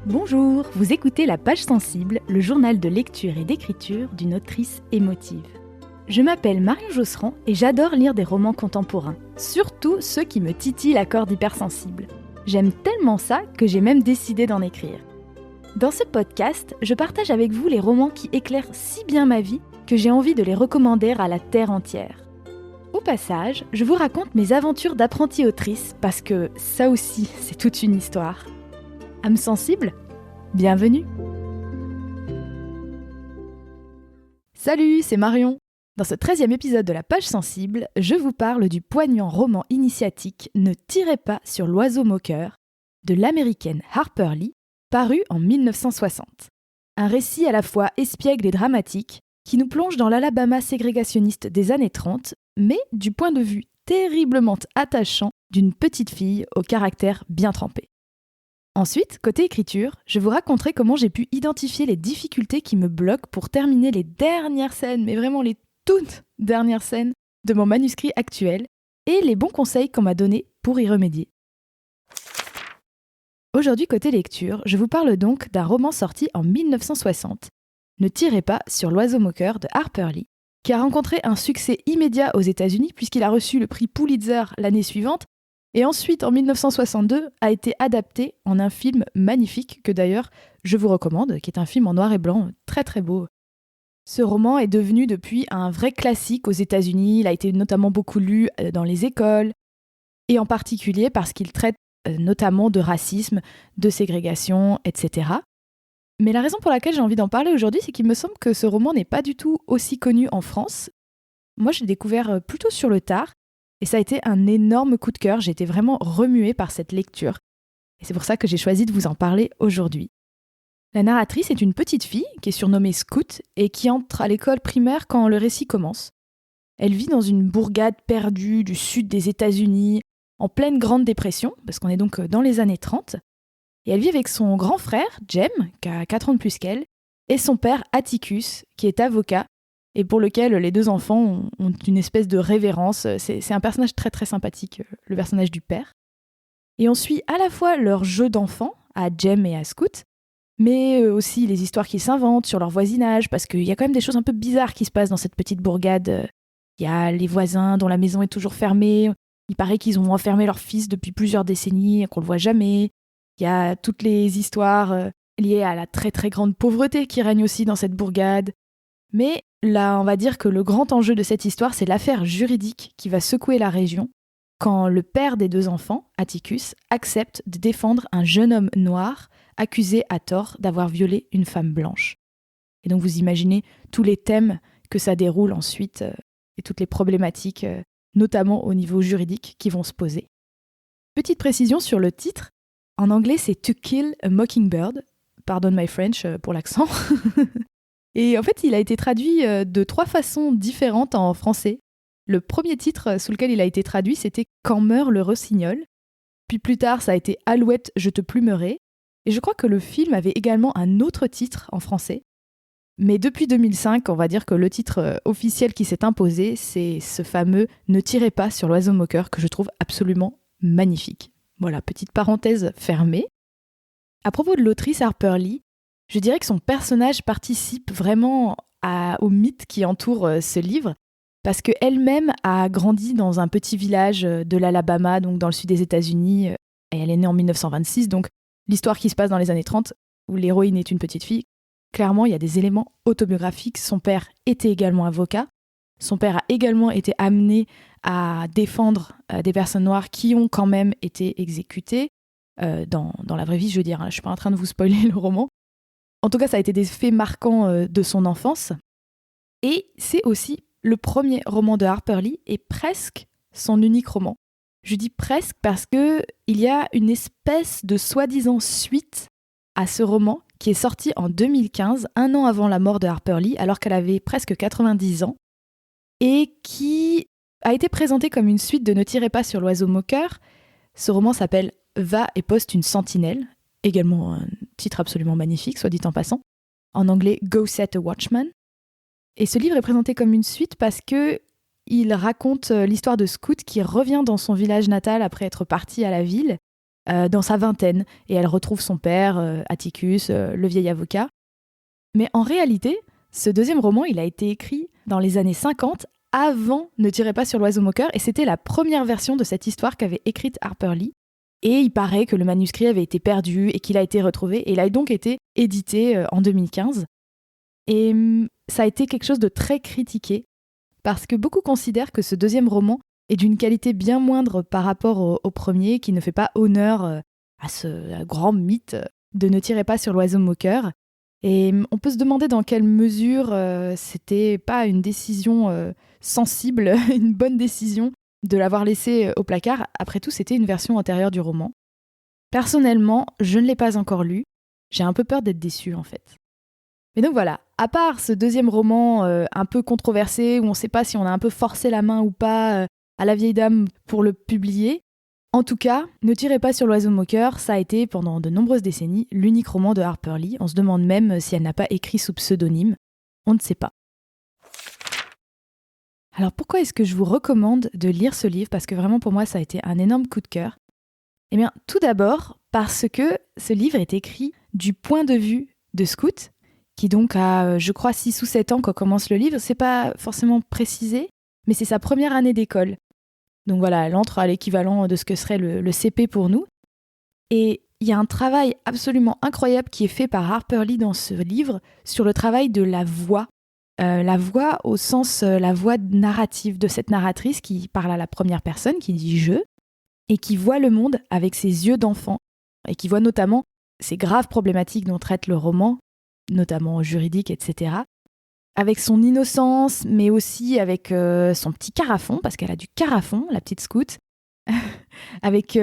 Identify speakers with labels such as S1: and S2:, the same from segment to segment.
S1: Bonjour, vous écoutez La Page Sensible, le journal de lecture et d'écriture d'une autrice émotive. Je m'appelle Marion Josserand et j'adore lire des romans contemporains, surtout ceux qui me titillent la corde hypersensible. J'aime tellement ça que j'ai même décidé d'en écrire. Dans ce podcast, je partage avec vous les romans qui éclairent si bien ma vie que j'ai envie de les recommander à la terre entière. Au passage, je vous raconte mes aventures d'apprentie autrice parce que ça aussi, c'est toute une histoire. Âme sensible ? Bienvenue. Salut, c'est Marion. Dans ce 13e épisode de La Page Sensible, je vous parle du poignant roman initiatique Ne tirez pas sur l'oiseau moqueur de l'américaine Harper Lee, paru en 1960. Un récit à la fois espiègle et dramatique qui nous plonge dans l'Alabama ségrégationniste des années 30, mais du point de vue terriblement attachant d'une petite fille au caractère bien trempé. Ensuite, côté écriture, je vous raconterai comment j'ai pu identifier les difficultés qui me bloquent pour terminer les dernières scènes, mais vraiment les toutes dernières scènes de mon manuscrit actuel, et les bons conseils qu'on m'a donnés pour y remédier. Aujourd'hui, côté lecture, je vous parle donc d'un roman sorti en 1960, Ne tirez pas sur l'oiseau moqueur de Harper Lee, qui a rencontré un succès immédiat aux États-Unis puisqu'il a reçu le prix Pulitzer l'année suivante, et ensuite, en 1962, a été adapté en un film magnifique que d'ailleurs je vous recommande, qui est un film en noir et blanc très très beau. Ce roman est devenu depuis un vrai classique aux États-Unis, il a été notamment beaucoup lu dans les écoles, et en particulier parce qu'il traite notamment de racisme, de ségrégation, etc. Mais la raison pour laquelle j'ai envie d'en parler aujourd'hui, c'est qu'il me semble que ce roman n'est pas du tout aussi connu en France. Moi, je l'ai découvert plutôt sur le tard, et ça a été un énorme coup de cœur, j'ai été vraiment remuée par cette lecture. Et c'est pour ça que j'ai choisi de vous en parler aujourd'hui. La narratrice est une petite fille qui est surnommée Scout et qui entre à l'école primaire quand le récit commence. Elle vit dans une bourgade perdue du sud des États-Unis, en pleine Grande Dépression, parce qu'on est donc dans les années 30. Et elle vit avec son grand frère, Jem, qui a 4 ans de plus qu'elle, et son père, Atticus, qui est avocat, et pour lequel les deux enfants ont une espèce de révérence. C'est un personnage très très sympathique, le personnage du père. Et on suit à la fois leur jeu d'enfants, à Jem et à Scout, mais aussi les histoires qu'ils s'inventent sur leur voisinage, parce qu'il y a quand même des choses un peu bizarres qui se passent dans cette petite bourgade. Il y a les voisins dont la maison est toujours fermée, il paraît qu'ils ont enfermé leur fils depuis plusieurs décennies et qu'on le voit jamais. Il y a toutes les histoires liées à la très très grande pauvreté qui règne aussi dans cette bourgade. Mais là, on va dire que le grand enjeu de cette histoire, c'est l'affaire juridique qui va secouer la région quand le père des deux enfants, Atticus, accepte de défendre un jeune homme noir accusé à tort d'avoir violé une femme blanche. Et donc vous imaginez tous les thèmes que ça déroule ensuite et toutes les problématiques, notamment au niveau juridique, qui vont se poser. Petite précision sur le titre, en anglais c'est To Kill a Mockingbird, pardon my French pour l'accent. Et en fait, il a été traduit de 3 façons différentes en français. Le premier titre sous lequel il a été traduit, c'était Quand meurt le rossignol. Puis plus tard, ça a été Alouette, je te plumerai. Et je crois que le film avait également un autre titre en français. Mais depuis 2005, on va dire que le titre officiel qui s'est imposé, c'est ce fameux Ne tirez pas sur l'oiseau moqueur que je trouve absolument magnifique. Voilà, petite parenthèse fermée. À propos de l'autrice Harper Lee, je dirais que son personnage participe vraiment au mythe qui entoure ce livre, parce qu'elle-même a grandi dans un petit village de l'Alabama, donc dans le sud des États-Unis, et elle est née en 1926, donc l'histoire qui se passe dans les années 30, où l'héroïne est une petite fille. Clairement, il y a des éléments autobiographiques. Son père était également avocat, son père a également été amené à défendre des personnes noires qui ont quand même été exécutées, dans la vraie vie, je veux dire, je ne suis pas en train de vous spoiler le roman. En tout cas, ça a été des faits marquants de son enfance. Et c'est aussi le premier roman de Harper Lee et presque son unique roman. Je dis presque parce qu'il y a une espèce de soi-disant suite à ce roman qui est sorti en 2015, un an avant la mort de Harper Lee, alors qu'elle avait presque 90 ans, et qui a été présenté comme une suite de Ne tirez pas sur l'oiseau moqueur. Ce roman s'appelle Va et poste une sentinelle, également un titre absolument magnifique, soit dit en passant, en anglais Go Set a Watchman. Et ce livre est présenté comme une suite parce qu'il raconte l'histoire de Scout qui revient dans son village natal après être parti à la ville dans sa vingtaine, et elle retrouve son père, Atticus, le vieil avocat. Mais en réalité, ce deuxième roman, il a été écrit dans les années 50, avant Ne tirez pas sur l'oiseau moqueur, et c'était la première version de cette histoire qu'avait écrite Harper Lee. Et il paraît que le manuscrit avait été perdu et qu'il a été retrouvé, et il a donc été édité en 2015. Et ça a été quelque chose de très critiqué, parce que beaucoup considèrent que ce deuxième roman est d'une qualité bien moindre par rapport au premier, qui ne fait pas honneur à ce grand mythe de Ne tirez pas sur l'oiseau moqueur. Et on peut se demander dans quelle mesure c'était pas une décision sensible, une bonne décision de l'avoir laissé au placard. Après tout, c'était une version antérieure du roman. Personnellement, je ne l'ai pas encore lu. J'ai un peu peur d'être déçue, en fait. Mais donc voilà, à part ce deuxième roman un peu controversé, où on ne sait pas si on a un peu forcé la main ou pas à la vieille dame pour le publier, en tout cas, Ne tirez pas sur l'oiseau moqueur, ça a été pendant de nombreuses décennies l'unique roman de Harper Lee. On se demande même si elle n'a pas écrit sous pseudonyme. On ne sait pas. Alors pourquoi est-ce que je vous recommande de lire ce livre ? Parce que vraiment pour moi ça a été un énorme coup de cœur. Eh bien tout d'abord parce que ce livre est écrit du point de vue de Scout, qui donc a, je crois, 6 ou 7 ans quand commence le livre. C'est pas forcément précisé, mais c'est sa première année d'école. Donc voilà, elle entre à l'équivalent de ce que serait le CP pour nous. Et il y a un travail absolument incroyable qui est fait par Harper Lee dans ce livre sur le travail de la voix. La voix au sens, la voix narrative de cette narratrice qui parle à la première personne, qui dit « je », et qui voit le monde avec ses yeux d'enfant, et qui voit notamment ces graves problématiques dont traite le roman, notamment juridiques, etc., avec son innocence, mais aussi avec son petit carafon, parce qu'elle a du carafon, la petite Scout, avec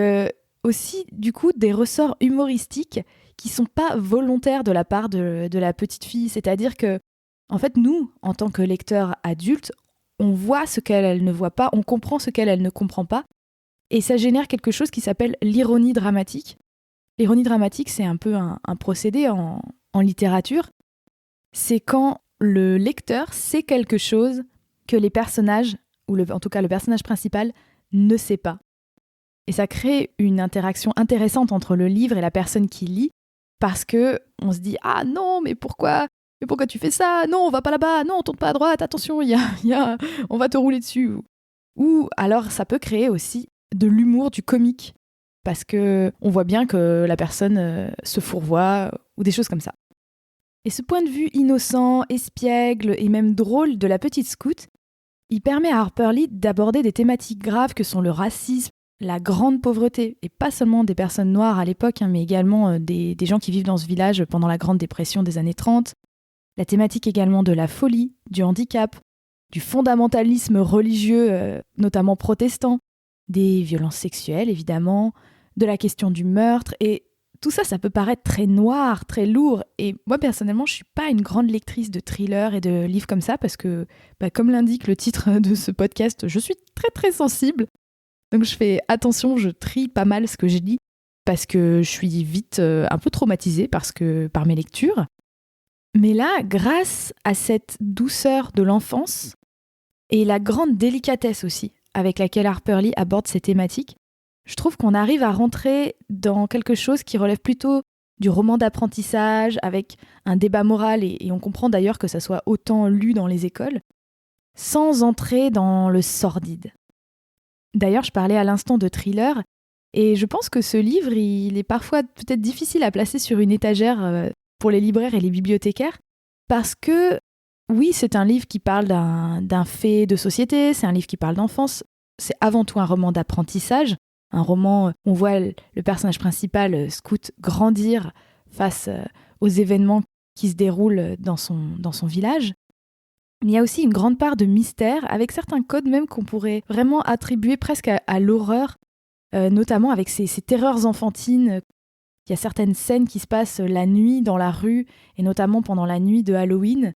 S1: aussi, du coup, des ressorts humoristiques qui sont pas volontaires de la part de la petite fille. C'est-à-dire que, en fait, nous, en tant que lecteurs adultes, on voit ce qu'elle ne voit pas, on comprend ce qu'elle ne comprend pas, et ça génère quelque chose qui s'appelle l'ironie dramatique. L'ironie dramatique, c'est un peu un procédé en littérature. C'est quand le lecteur sait quelque chose que les personnages, ou en tout cas le personnage principal, ne sait pas. Et ça crée une interaction intéressante entre le livre et la personne qui lit, parce que on se dit « Ah non, mais pourquoi tu fais ça ? Non, on va pas là-bas, non, on tourne pas à droite, attention, on va te rouler dessus. » Ou alors ça peut créer aussi de l'humour, du comique, parce que on voit bien que la personne se fourvoie, ou des choses comme ça. Et ce point de vue innocent, espiègle et même drôle de la petite Scout, il permet à Harper Lee d'aborder des thématiques graves que sont le racisme, la grande pauvreté, et pas seulement des personnes noires à l'époque, mais également des gens qui vivent dans ce village pendant la Grande Dépression des années 30, la thématique également de la folie, du handicap, du fondamentalisme religieux, notamment protestant, des violences sexuelles évidemment, de la question du meurtre, et tout ça, ça peut paraître très noir, très lourd. Et moi, personnellement, je ne suis pas une grande lectrice de thrillers et de livres comme ça parce que, comme l'indique le titre de ce podcast, je suis très très sensible. Donc je fais attention, je trie pas mal ce que je lis parce que je suis vite un peu traumatisée par mes lectures. Mais là, grâce à cette douceur de l'enfance et la grande délicatesse aussi avec laquelle Harper Lee aborde ces thématiques, je trouve qu'on arrive à rentrer dans quelque chose qui relève plutôt du roman d'apprentissage, avec un débat moral, et on comprend d'ailleurs que ça soit autant lu dans les écoles, sans entrer dans le sordide. D'ailleurs, je parlais à l'instant de thriller, et je pense que ce livre, il est parfois peut-être difficile à placer sur une étagère pour les libraires et les bibliothécaires, parce que, oui, c'est un livre qui parle d'un fait de société, c'est un livre qui parle d'enfance, c'est avant tout un roman d'apprentissage, un roman où on voit le personnage principal, Scout, grandir face aux événements qui se déroulent dans son village. Il y a aussi une grande part de mystère, avec certains codes même qu'on pourrait vraiment attribuer presque à l'horreur, notamment avec ces terreurs enfantines. Il y a certaines scènes qui se passent la nuit dans la rue, et notamment pendant la nuit de Halloween,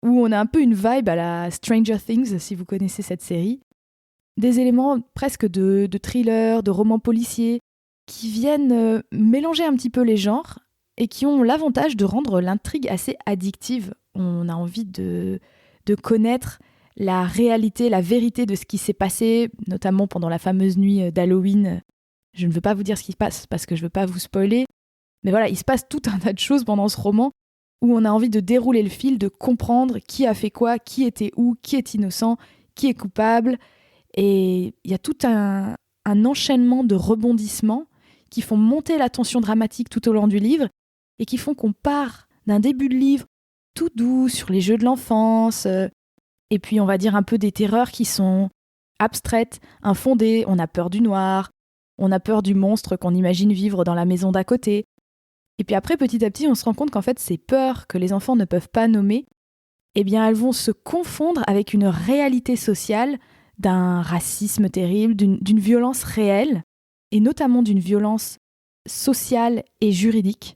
S1: où on a un peu une vibe à la Stranger Things, si vous connaissez cette série. Des éléments presque de thriller, de romans policiers, qui viennent mélanger un petit peu les genres et qui ont l'avantage de rendre l'intrigue assez addictive. On a envie de connaître la réalité, la vérité de ce qui s'est passé, notamment pendant la fameuse nuit d'Halloween. Je ne veux pas vous dire ce qui se passe parce que je ne veux pas vous spoiler. Mais voilà, il se passe tout un tas de choses pendant ce roman où on a envie de dérouler le fil, de comprendre qui a fait quoi, qui était où, qui est innocent, qui est coupable. Et il y a tout un enchaînement de rebondissements qui font monter la tension dramatique tout au long du livre et qui font qu'on part d'un début de livre tout doux sur les jeux de l'enfance, et puis on va dire un peu des terreurs qui sont abstraites, infondées. On a peur du noir, on a peur du monstre qu'on imagine vivre dans la maison d'à côté. Et puis après, petit à petit, on se rend compte qu'en fait, ces peurs que les enfants ne peuvent pas nommer, eh bien, elles vont se confondre avec une réalité sociale d'un racisme terrible, d'une violence réelle, et notamment d'une violence sociale et juridique.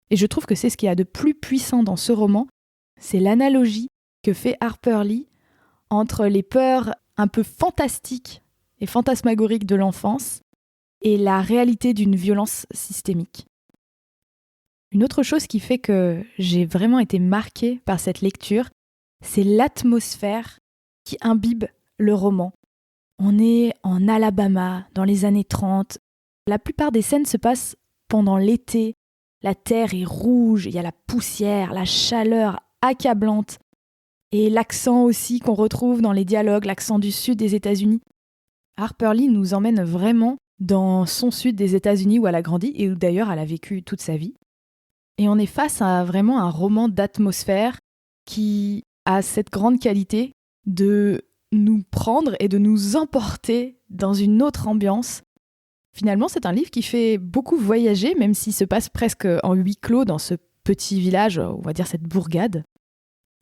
S1: Et je trouve que c'est ce qu'il y a de plus puissant dans ce roman, c'est l'analogie que fait Harper Lee entre les peurs un peu fantastiques et fantasmagoriques de l'enfance et la réalité d'une violence systémique. Une autre chose qui fait que j'ai vraiment été marquée par cette lecture, c'est l'atmosphère qui imbibe le roman. On est en Alabama, dans les années 30. La plupart des scènes se passent pendant l'été. La terre est rouge, il y a la poussière, la chaleur accablante. Et l'accent aussi qu'on retrouve dans les dialogues, l'accent du sud des États-Unis. Harper Lee nous emmène vraiment dans son sud des États-Unis où elle a grandi et où d'ailleurs elle a vécu toute sa vie. Et on est face à vraiment un roman d'atmosphère qui a cette grande qualité de nous prendre et de nous emporter dans une autre ambiance. Finalement, c'est un livre qui fait beaucoup voyager, même s'il se passe presque en huis clos dans ce petit village, on va dire cette bourgade.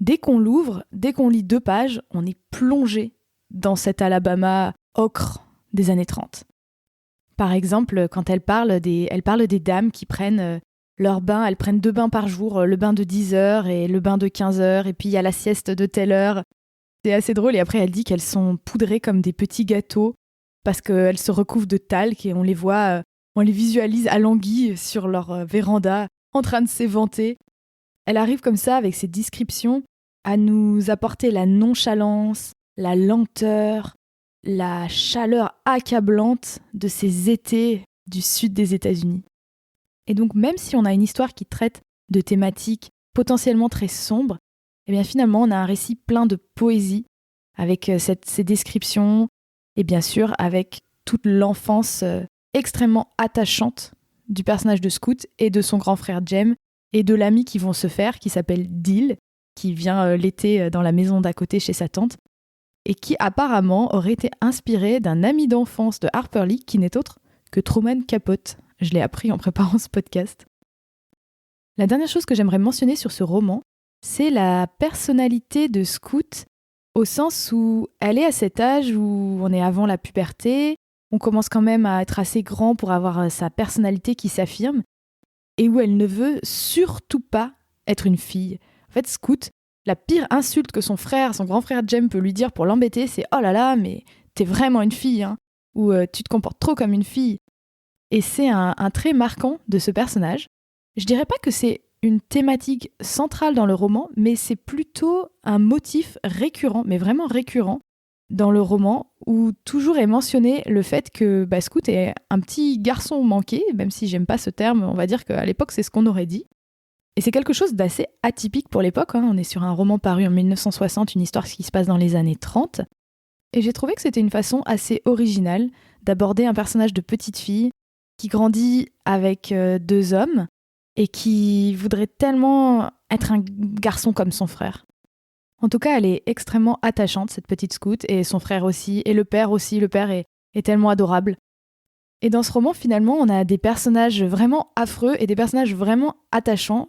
S1: Dès qu'on l'ouvre, dès qu'on lit 2 pages, on est plongé dans cet Alabama ocre des années 30. Par exemple, quand elle parle des dames qui prennent leur bain, elles prennent 2 bains par jour, le bain de 10 heures et le bain de 15 heures, et puis il y a la sieste de telle heure. C'est assez drôle, et après elle dit qu'elles sont poudrées comme des petits gâteaux, parce qu'elles se recouvrent de talc, et on les voit, on les visualise alanguies sur leur véranda, en train de s'éventer. Elle arrive comme ça, avec ses descriptions, à nous apporter la nonchalance, la lenteur, la chaleur accablante de ces étés du sud des États-Unis. Et donc même si on a une histoire qui traite de thématiques potentiellement très sombres, eh bien finalement on a un récit plein de poésie, avec ces descriptions, et bien sûr avec toute l'enfance extrêmement attachante du personnage de Scout et de son grand frère Jem, et de l'ami qui vont se faire, qui s'appelle Dill, qui vient l'été dans la maison d'à côté chez sa tante, et qui apparemment aurait été inspiré d'un ami d'enfance de Harper Lee qui n'est autre que Truman Capote. Je l'ai appris en préparant ce podcast. La dernière chose que j'aimerais mentionner sur ce roman, c'est la personnalité de Scout, au sens où elle est à cet âge où on est avant la puberté, on commence quand même à être assez grand pour avoir sa personnalité qui s'affirme, et où elle ne veut surtout pas être une fille. En fait, Scout, la pire insulte que son grand frère Jem peut lui dire pour l'embêter, c'est « Oh là là, mais t'es vraiment une fille, hein !» ou « Tu te comportes trop comme une fille !» Et c'est un trait marquant de ce personnage. Je dirais pas que c'est une thématique centrale dans le roman, mais c'est plutôt un motif récurrent, mais vraiment récurrent, dans le roman, où toujours est mentionné le fait que Scout est un petit garçon manqué, même si j'aime pas ce terme, on va dire qu'à l'époque c'est ce qu'on aurait dit. Et c'est quelque chose d'assez atypique pour l'époque, hein. On est sur un roman paru en 1960, une histoire qui se passe dans les années 30. Et j'ai trouvé que c'était une façon assez originale d'aborder un personnage de petite fille qui grandit avec 2 hommes et qui voudrait tellement être un garçon comme son frère. En tout cas, elle est extrêmement attachante, cette petite Scout, et son frère aussi, et le père aussi. Le père est tellement adorable. Et dans ce roman, finalement, on a des personnages vraiment affreux et des personnages vraiment attachants.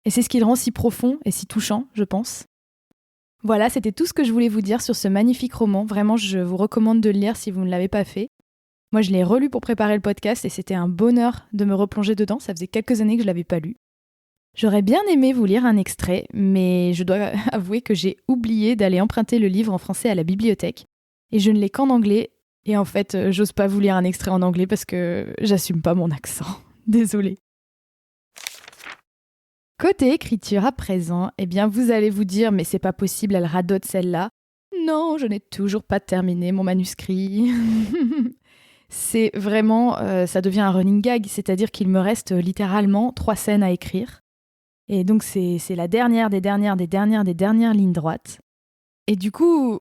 S1: Et c'est ce qui le rend si profond et si touchant, je pense. Voilà, c'était tout ce que je voulais vous dire sur ce magnifique roman. Vraiment, je vous recommande de le lire si vous ne l'avez pas fait. Moi, je l'ai relu pour préparer le podcast et c'était un bonheur de me replonger dedans. Ça faisait quelques années que je ne l'avais pas lu. J'aurais bien aimé vous lire un extrait, mais je dois avouer que j'ai oublié d'aller emprunter le livre en français à la bibliothèque. Et je ne l'ai qu'en anglais. Et en fait, j'ose pas vous lire un extrait en anglais parce que j'assume pas mon accent. Désolée. Côté écriture à présent, eh bien vous allez vous dire « mais c'est pas possible, elle radote celle-là ». Non, je n'ai toujours pas terminé mon manuscrit. C'est vraiment, ça devient un running gag, c'est-à-dire qu'il me reste littéralement 3 scènes à écrire. Et donc c'est la dernière des dernières lignes droites. Et du coup,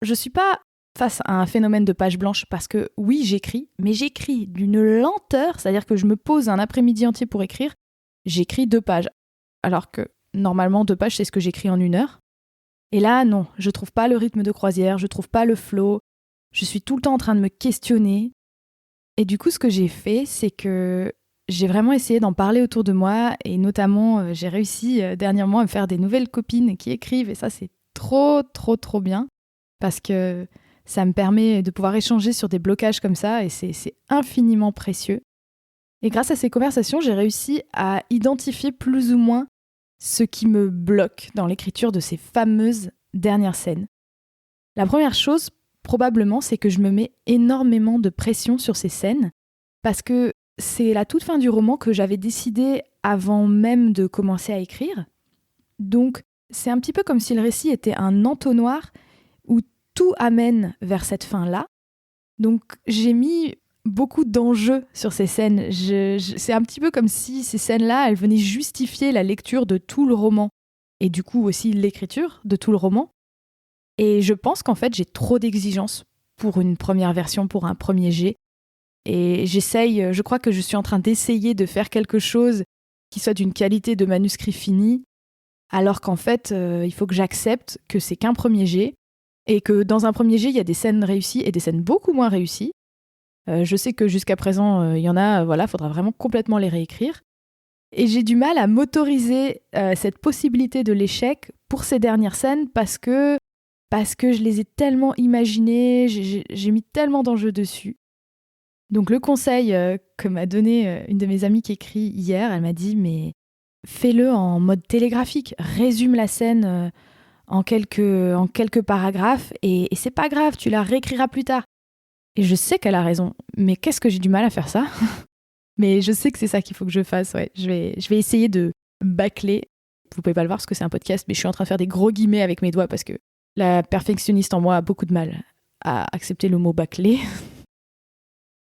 S1: je suis pas face à un phénomène de page blanche parce que oui, j'écris, mais j'écris d'une lenteur, c'est-à-dire que je me pose un après-midi entier pour écrire, j'écris 2 pages. Alors que normalement 2 pages, c'est ce que j'écris en 1 heure. Et là, non, je trouve pas le rythme de croisière, je trouve pas le flow, je suis tout le temps en train de me questionner. Et du coup, ce que j'ai fait, c'est que j'ai vraiment essayé d'en parler autour de moi et notamment, j'ai réussi dernièrement à me faire des nouvelles copines qui écrivent et ça, c'est trop, trop, trop bien parce que ça me permet de pouvoir échanger sur des blocages comme ça et c'est infiniment précieux. Et grâce à ces conversations, j'ai réussi à identifier plus ou moins ce qui me bloque dans l'écriture de ces fameuses dernières scènes. La première chose, probablement, c'est que je me mets énormément de pression sur ces scènes parce que c'est la toute fin du roman que j'avais décidé avant même de commencer à écrire. Donc, c'est un petit peu comme si le récit était un entonnoir où tout amène vers cette fin-là. Donc, j'ai mis beaucoup d'enjeux sur ces scènes. C'est un petit peu comme si ces scènes-là, elles venaient justifier la lecture de tout le roman et du coup aussi l'écriture de tout le roman. Et je pense qu'en fait, j'ai trop d'exigences pour une première version, pour un premier jet. Et je crois que je suis en train d'essayer de faire quelque chose qui soit d'une qualité de manuscrit fini, alors qu'en fait, il faut que j'accepte que c'est qu'un premier jet, et que dans un premier jet, il y a des scènes réussies et des scènes beaucoup moins réussies. Je sais que jusqu'à présent, il y en a, faudra vraiment complètement les réécrire. Et j'ai du mal à m'autoriser cette possibilité de l'échec pour ces dernières scènes parce que je les ai tellement imaginées, j'ai mis tellement d'enjeux dessus. Donc le conseil que m'a donné une de mes amies qui écrit hier, elle m'a dit « mais fais-le en mode télégraphique, résume la scène en quelques paragraphes et c'est pas grave, tu la réécriras plus tard. » Et je sais qu'elle a raison, mais qu'est-ce que j'ai du mal à faire ça. Mais je sais que c'est ça qu'il faut que je fasse, ouais. Je vais essayer de bâcler. Vous pouvez pas le voir parce que c'est un podcast, mais je suis en train de faire des gros guillemets avec mes doigts parce que la perfectionniste en moi a beaucoup de mal à accepter le mot bâcler.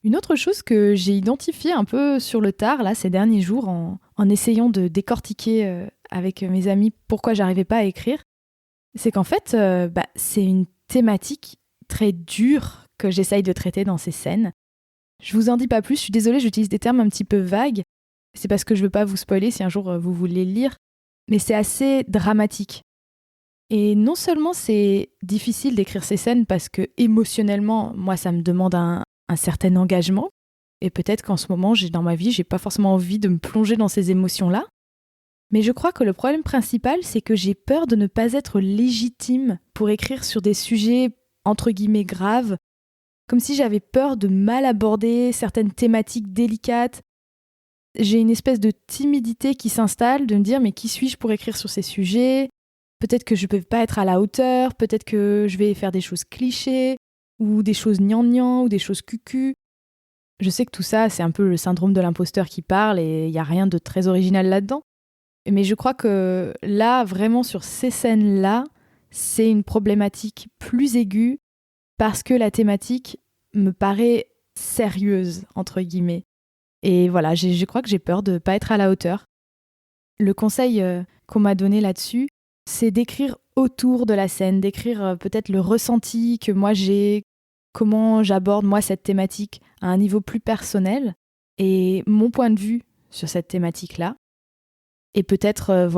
S1: Une autre chose que j'ai identifiée un peu sur le tard, là, ces derniers jours, en essayant de décortiquer avec mes amis pourquoi j'arrivais pas à écrire, c'est qu'en fait, c'est une thématique très dure que j'essaye de traiter dans ces scènes. Je vous en dis pas plus, je suis désolée, j'utilise des termes un petit peu vagues. C'est parce que je veux pas vous spoiler si un jour vous voulez le lire, mais c'est assez dramatique. Et non seulement c'est difficile d'écrire ces scènes parce que émotionnellement, moi, ça me demande un certain engagement. Et peut-être qu'en ce moment, dans ma vie, j'ai pas forcément envie de me plonger dans ces émotions-là. Mais je crois que le problème principal, c'est que j'ai peur de ne pas être légitime pour écrire sur des sujets entre guillemets graves, comme si j'avais peur de mal aborder certaines thématiques délicates. J'ai une espèce de timidité qui s'installe, de me dire mais qui suis-je pour écrire sur ces sujets ? Peut-être que je ne peux pas être à la hauteur, peut-être que je vais faire des choses clichés, ou des choses gnangnan, ou des choses cucu. Je sais que tout ça, c'est un peu le syndrome de l'imposteur qui parle et il n'y a rien de très original là-dedans. Mais je crois que là, vraiment sur ces scènes-là, c'est une problématique plus aiguë parce que la thématique me paraît sérieuse, entre guillemets. Et voilà, je crois que j'ai peur de ne pas être à la hauteur. Le conseil qu'on m'a donné là-dessus, c'est d'écrire autour de la scène, d'écrire peut-être le ressenti que moi j'ai, comment j'aborde moi cette thématique à un niveau plus personnel et mon point de vue sur cette thématique-là. Et peut-être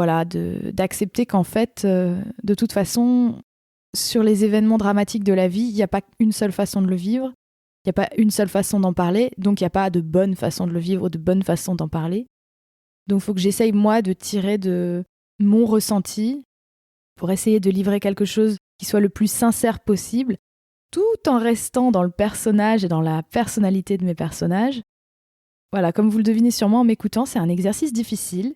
S1: d'accepter qu'en fait, de toute façon, sur les événements dramatiques de la vie, il n'y a pas une seule façon de le vivre, il n'y a pas une seule façon d'en parler, donc il n'y a pas de bonne façon de le vivre ou de bonne façon d'en parler. Donc il faut que j'essaye, moi, de tirer de mon ressenti pour essayer de livrer quelque chose qui soit le plus sincère possible, tout en restant dans le personnage et dans la personnalité de mes personnages. Voilà, comme vous le devinez sûrement en m'écoutant, c'est un exercice difficile.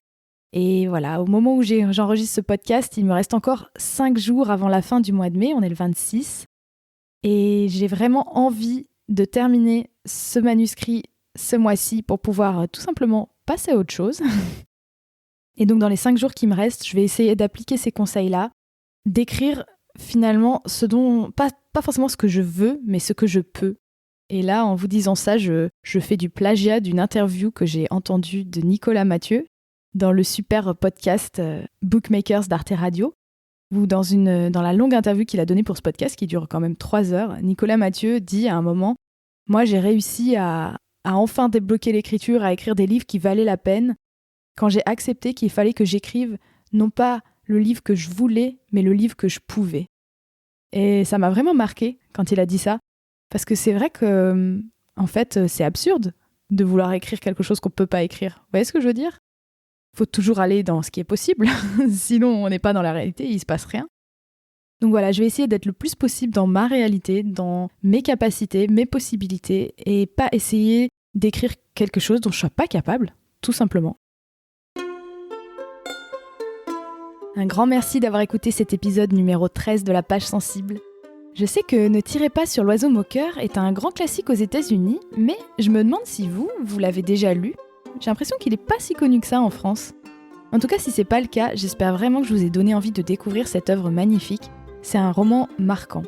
S1: Et voilà, au moment où j'enregistre ce podcast, il me reste encore 5 jours avant la fin du mois de mai, on est le 26. Et j'ai vraiment envie de terminer ce manuscrit ce mois-ci pour pouvoir tout simplement passer à autre chose. Et donc dans les 5 jours qui me restent, je vais essayer d'appliquer ces conseils-là, d'écrire finalement ce dont, pas forcément ce que je veux, mais ce que je peux. Et là, en vous disant ça, je fais du plagiat d'une interview que j'ai entendue de Nicolas Mathieu dans le super podcast Bookmakers d'Arte Radio, où dans la longue interview qu'il a donnée pour ce podcast, qui dure quand même 3 heures, Nicolas Mathieu dit à un moment « Moi, j'ai réussi à enfin débloquer l'écriture, à écrire des livres qui valaient la peine, quand j'ai accepté qu'il fallait que j'écrive non pas le livre que je voulais, mais le livre que je pouvais. » Et ça m'a vraiment marqué quand il a dit ça, parce que c'est vrai que, en fait, c'est absurde de vouloir écrire quelque chose qu'on ne peut pas écrire. Vous voyez ce que je veux dire ? Il faut toujours aller dans ce qui est possible, sinon on n'est pas dans la réalité, il ne se passe rien. Donc voilà, je vais essayer d'être le plus possible dans ma réalité, dans mes capacités, mes possibilités, et pas essayer d'écrire quelque chose dont je ne sois pas capable, tout simplement. Un grand merci d'avoir écouté cet épisode numéro 13 de la page sensible. Je sais que Ne tirez pas sur l'oiseau moqueur est un grand classique aux États-Unis, mais je me demande si vous l'avez déjà lu. J'ai l'impression qu'il n'est pas si connu que ça en France. En tout cas, si c'est pas le cas, j'espère vraiment que je vous ai donné envie de découvrir cette œuvre magnifique. C'est un roman marquant.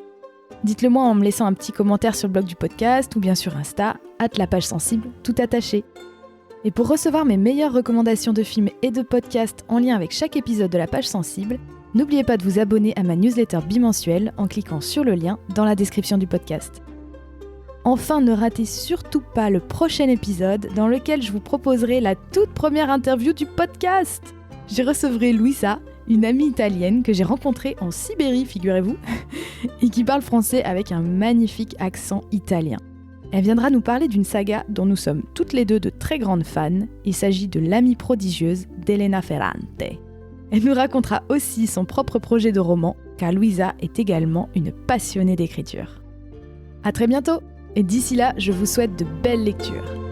S1: Dites-le moi en me laissant un petit commentaire sur le blog du podcast ou bien sur Insta, @lapagesensible, tout attaché. Et pour recevoir mes meilleures recommandations de films et de podcasts en lien avec chaque épisode de la page sensible, n'oubliez pas de vous abonner à ma newsletter bimensuelle en cliquant sur le lien dans la description du podcast. Enfin, ne ratez surtout pas le prochain épisode dans lequel je vous proposerai la toute première interview du podcast. J'y recevrai Luisa, une amie italienne que j'ai rencontrée en Sibérie, figurez-vous, et qui parle français avec un magnifique accent italien. Elle viendra nous parler d'une saga dont nous sommes toutes les deux de très grandes fans. Il s'agit de L'amie prodigieuse d'Elena Ferrante. Elle nous racontera aussi son propre projet de roman, car Luisa est également une passionnée d'écriture. À très bientôt, et d'ici là, je vous souhaite de belles lectures.